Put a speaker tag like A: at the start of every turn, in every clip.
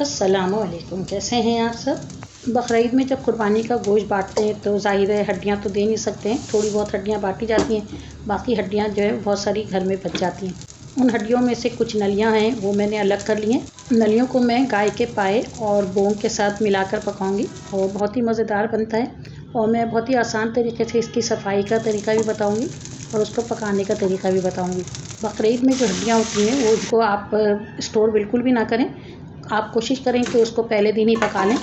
A: अस्सलामुअलैकुम, कैसे हैं आप सब। बकरीद में जब कुर्बानी का गोश्त बांटते हैं तो ज़ाहिर है हड्डियां तो दे नहीं सकते हैं, थोड़ी बहुत हड्डियां बांटी जाती हैं। बाकी हड्डियां जो है बहुत सारी घर में बच जाती हैं। उन हड्डियों में से कुछ नलियां हैं वो मैंने अलग कर ली हैं। नलियों को मैं गाय के पाए और बोंग के साथ मिलाकर पकाऊंगी और बहुत ही मज़ेदार बनता है। और मैं बहुत ही आसान तरीके से इसकी सफाई का तरीका भी बताऊँगी और उसको पकाने का तरीका भी बताऊँगी। बकरीद में जो हड्डियाँ होती हैं वो उसको आप स्टोर बिल्कुल भी ना करें। आप कोशिश करें कि उसको पहले दिन ही पका लें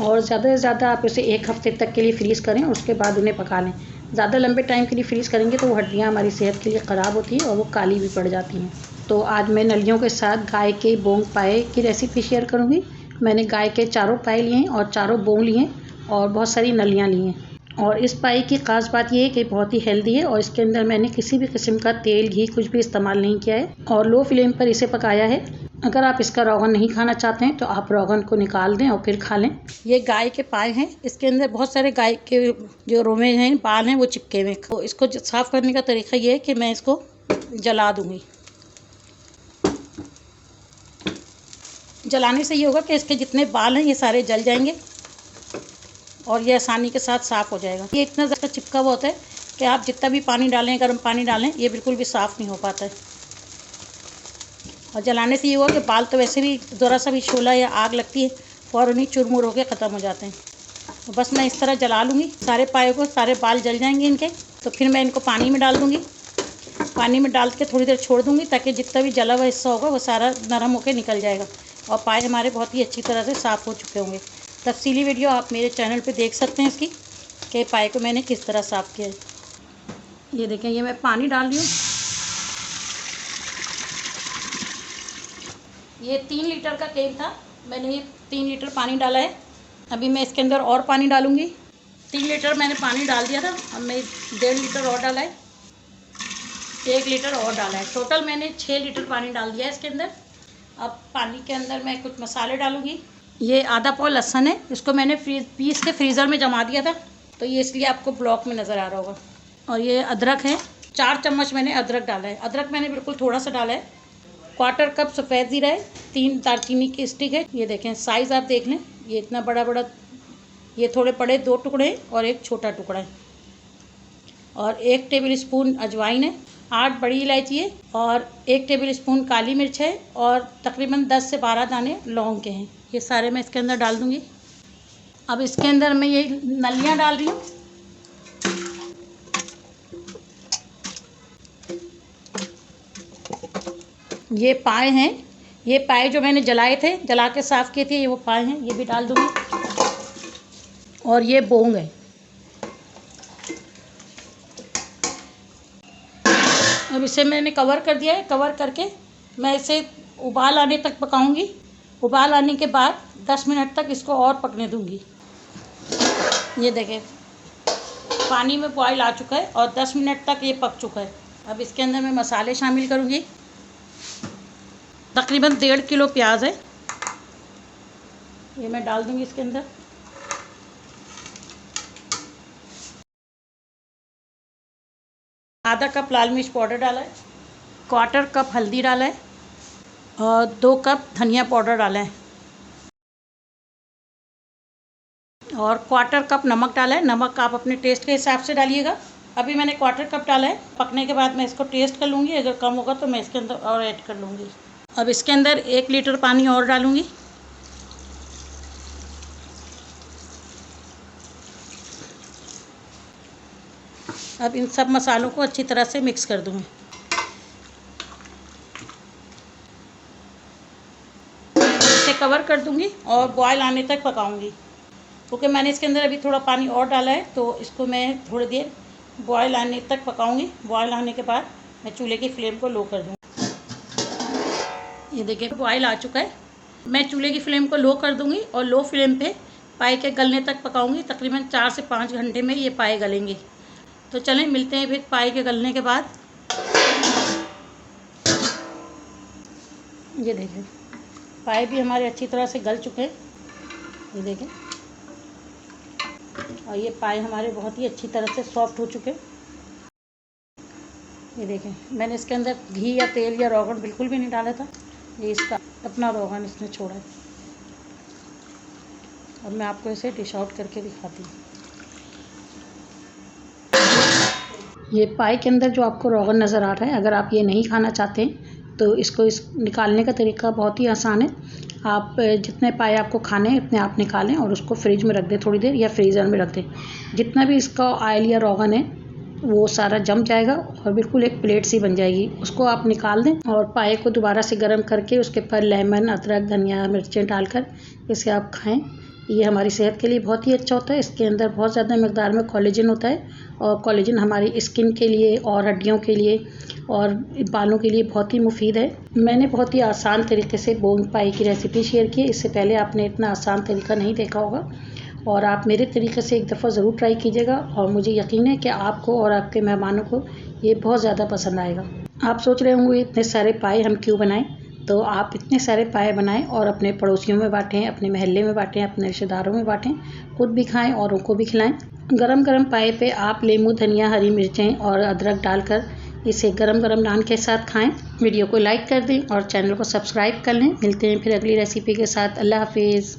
A: और ज़्यादा से ज़्यादा आप इसे 1 हफ़्ते तक के लिए फ्रीज़ करें और उसके बाद उन्हें पका लें। ज़्यादा लंबे टाइम के लिए फ्रीज़ करेंगे तो वो हड्डियाँ हमारी सेहत के लिए ख़राब होती हैं और वो काली भी पड़ जाती हैं। तो आज मैं नलियों के साथ गाय के बोंग पाए की रेसिपी शेयर करूँगी। मैंने गाय के चारों पाए लिए हैं और चारों बोंग लिए हैं और बहुत सारी नलियाँ ली हैं। और इस पाई की ख़ास बात ये है कि बहुत ही हेल्दी है और इसके अंदर मैंने किसी भी किस्म का तेल घी कुछ भी इस्तेमाल नहीं किया है और लो फ्लेम पर इसे पकाया है। अगर आप इसका रोगन नहीं खाना चाहते हैं तो आप रोगन को निकाल दें और फिर खा लें। ये गाय के पाए हैं, इसके अंदर बहुत सारे गाय के जो रोमे हैं, बाल हैं, वो चिपके हुए हैं। तो इसको साफ़ करने का तरीका ये है कि मैं इसको जला दूँगी। जलाने से ये होगा कि इसके जितने बाल हैं ये सारे जल जाएंगे और ये आसानी के साथ साफ़ हो जाएगा। ये इतना ज़्यादा चिपका हुआ होता है कि आप जितना भी पानी डालें, गर्म पानी डालें, ये बिल्कुल भी साफ़ नहीं हो पाता है। और जलाने से ये हुआ कि बाल तो वैसे भी ज़रा सा भी शोला या आग लगती है फ़ौरन ही चुरमुर होकर ख़त्म हो जाते हैं। तो बस मैं इस तरह जला लूँगी सारे पाए को, सारे बाल जल जाएंगे इनके। तो फिर मैं इनको पानी में डाल दूँगी। पानी में डाल के थोड़ी देर छोड़ दूँगी ताकि जितना भी जला हुआ हिस्सा होगा वो सारा नरम होकर निकल जाएगा और पाए हमारे बहुत ही अच्छी तरह से साफ़ हो चुके होंगे। तफसीली वीडियो आप मेरे चैनल पे देख सकते हैं इसकी कि पाए को मैंने किस तरह साफ़ किया है। ये देखें, ये मैं पानी डाल रही हूँ। ये 3 लीटर का केन था, मैंने ये 3 लीटर पानी डाला है। अभी मैं इसके अंदर और पानी डालूँगी। 3 लीटर मैंने पानी डाल दिया था, अब मैं 1.5 लीटर और डाला है, 1 लीटर और डाला है। टोटल मैंने 6 लीटर पानी डाल दिया है इसके अंदर। अब पानी के अंदर मैं कुछ मसाले डालूँगी। ये आधा पाव लहसुन है, इसको मैंने पीस के फ्रीज़र में जमा दिया था, तो ये इसलिए आपको ब्लॉक में नज़र आ रहा होगा। और ये अदरक है, 4 चम्मच मैंने अदरक डाला है। अदरक मैंने बिल्कुल थोड़ा सा डाला है। 1/4 कप सफ़ेद ज़ीरा है, 3 दालचीनी की स्टिक है। ये देखें, साइज़ आप देख लें, ये इतना बड़ा बड़ा, ये थोड़े बड़े 2 टुकड़े हैं और एक छोटा टुकड़ा है। और 1 टेबल स्पून अजवाइन है, 8 बड़ी इलायची है और 1 टेबल स्पून काली मिर्च है और तकरीबन 10 से 12 दाने लौंग के हैं। ये सारे मैं इसके अंदर डाल दूँगी। अब इसके अंदर मैं ये नलियाँ डाल रही हूँ। ये पाए हैं, ये पाए जो मैंने जलाए थे, जला के साफ़ किए थे, ये वो पाए हैं, ये भी डाल दूँगी। और ये बोंग है। अब इसे मैंने कवर कर दिया है। कवर करके मैं इसे उबाल आने तक पकाऊंगी। उबाल आने के बाद 10 मिनट तक इसको और पकने दूंगी। ये देखें, पानी में बॉयल आ चुका है और 10 मिनट तक ये पक चुका है। अब इसके अंदर मैं मसाले शामिल करूंगी। तकरीबन 1.5 किलो प्याज है, ये मैं डाल दूंगी इसके अंदर। आधा कप लाल मिर्च पाउडर डाला है, 1/4 कप हल्दी डाला है और 2 कप धनिया पाउडर डाला है और 1/4 कप नमक डाला है। नमक आप अपने टेस्ट के हिसाब से डालिएगा। अभी मैंने 1/4 कप डाला है। पकने के बाद मैं इसको टेस्ट कर लूँगी, अगर कम होगा तो मैं इसके अंदर और ऐड कर लूँगी। अब इसके अंदर 1 लीटर पानी और डालूँगी। अब इन सब मसालों को अच्छी तरह से मिक्स कर दूँगी। इसे कवर कर दूँगी और बॉयल आने तक पकाऊँगी, क्योंकि मैंने इसके अंदर अभी थोड़ा पानी और डाला है, तो इसको मैं थोड़ी देर बॉयल आने तक पकाऊँगी। बॉयल आने के बाद मैं चूल्हे की फ्लेम को लो कर दूँगी। ये देखिए, बॉयल आ चुका है। मैं चूल्हे की फ्लेम को लो कर दूँगी और लो फ्लेम पे पाए के गलने तक पकाऊँगी। तकरीबन 4 से 5 घंटे में ये पाए गलेंगे। तो चलें मिलते हैं फिर पाए के गलने के बाद। ये देखें, पाए भी हमारे अच्छी तरह से गल चुके हैं। ये देखें, और ये पाए हमारे बहुत ही अच्छी तरह से सॉफ्ट हो चुके हैं। ये देखें, मैंने इसके अंदर घी या तेल या रोगन बिल्कुल भी नहीं डाला था। ये इसका अपना रोगन इसने छोड़ा है। अब मैं आपको इसे डिश आउट करके दिखाती हूँ। ये पाए के अंदर जो आपको रोगन नज़र आ रहा है, अगर आप ये नहीं खाना चाहते हैं तो इसको निकालने का तरीका बहुत ही आसान है। आप जितने पाए आपको खाने हैं उतने आप निकालें और उसको फ्रिज में रख दें थोड़ी देर, या फ्रीज़र में रख दें। जितना भी इसका ऑयल या रोगन है वो सारा जम जाएगा और बिल्कुल एक प्लेट सी बन जाएगी। उसको आप निकाल दें और पाए को दोबारा से गर्म करके उसके ऊपर लेमन, अदरक, धनिया, मिर्चें डालकर इसे आप खाएं। ये हमारी सेहत के लिए बहुत ही अच्छा होता है। इसके अंदर बहुत ज़्यादा मकदार में कोलेजन होता है और कोलेजन हमारी स्किन के लिए और हड्डियों के लिए और बालों के लिए बहुत ही मुफीद है। मैंने बहुत ही आसान तरीके से बोन पाई की रेसिपी शेयर की है। इससे पहले आपने इतना आसान तरीका नहीं देखा होगा और आप मेरे तरीके से एक दफ़ा ज़रूर ट्राई कीजिएगा और मुझे यकीन है कि आपको और आपके मेहमानों को ये बहुत ज़्यादा पसंद आएगा। आप सोच रहे होंगे इतने सारे पाए हम क्यों बनाएं, तो आप इतने सारे पाए बनाएं और अपने पड़ोसियों में बांटें, अपने महल्ले में बांटें, अपने रिश्तेदारों में बांटें, खुद भी खाएं और उनको भी खिलाएं। गरम गरम पाए पे आप लेमू, धनिया, हरी मिर्चें और अदरक डालकर इसे गरम गरम नान के साथ खाएं। वीडियो को लाइक कर दें और चैनल को सब्सक्राइब कर लें। मिलते हैं फिर अगली रेसिपी के साथ। अल्लाह हाफिज़।